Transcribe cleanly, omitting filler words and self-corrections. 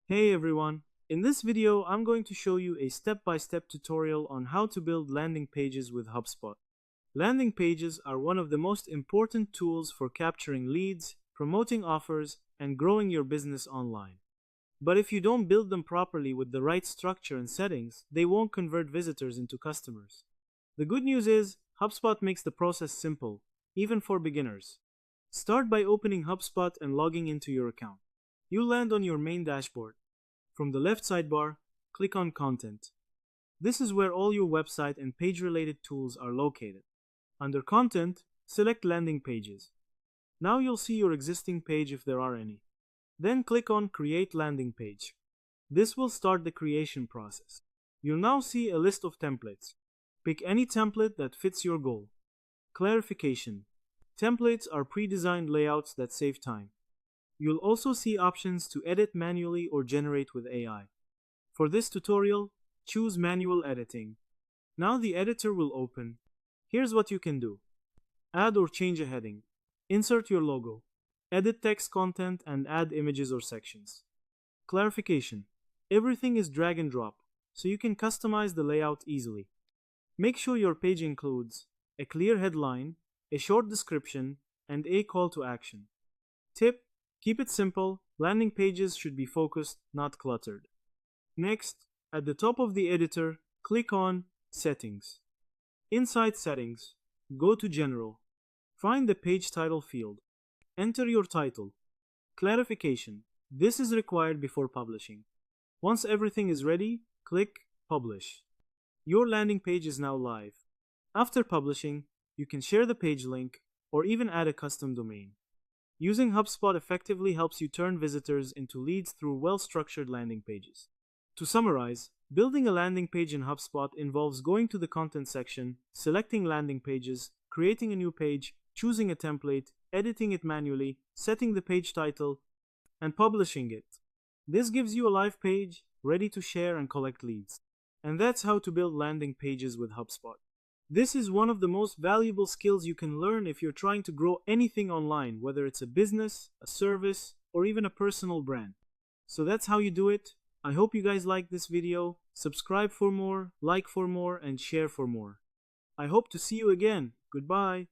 Hey everyone! In this video, I'm going to show you a step-by-step tutorial on how to build landing pages with HubSpot. Landing pages are one of the most important tools for capturing leads, promoting offers, and growing your business online. But if you don't build them properly with the right structure and settings, they won't convert visitors into customers. The good news is, HubSpot makes the process simple, even for beginners. Start by opening HubSpot and logging into your account. You'll land on your main dashboard. From the left sidebar, click on Content. This is where all your website and page-related tools are located. Under Content, select Landing Pages. Now you'll see your existing page if there are any. Then click on Create Landing Page. This will start the creation process. You'll now see a list of templates. Pick any template that fits your goal. Clarification: templates are pre-designed layouts that save time. You'll also see options to edit manually or generate with AI. For this tutorial, choose Manual Editing. Now the editor will open. Here's what you can do: add or change a heading, insert your logo, edit text content, and add images or sections. Clarification: everything is drag and drop, so you can customize the layout easily. Make sure your page includes a clear headline, a short description, and a call to action. Tip: keep it simple. Landing pages should be focused, not cluttered. Next, at the top of the editor, click on Settings. Inside Settings, go to General. Find the Page Title field. Enter your title. Clarification: this is required before publishing. Once everything is ready, click Publish. Your landing page is now live. After publishing, you can share the page link or even add a custom domain. Using HubSpot effectively helps you turn visitors into leads through well-structured landing pages. To summarize, building a landing page in HubSpot involves going to the content section, selecting landing pages, creating a new page, choosing a template, editing it manually, setting the page title, and publishing it. This gives you a live page, ready to share and collect leads. And that's how to build landing pages with HubSpot. This is one of the most valuable skills you can learn if you're trying to grow anything online, whether it's a business, a service, or even a personal brand. So that's how you do it. I hope you guys liked this video. Subscribe for more, like for more, and share for more. I hope to see you again. Goodbye.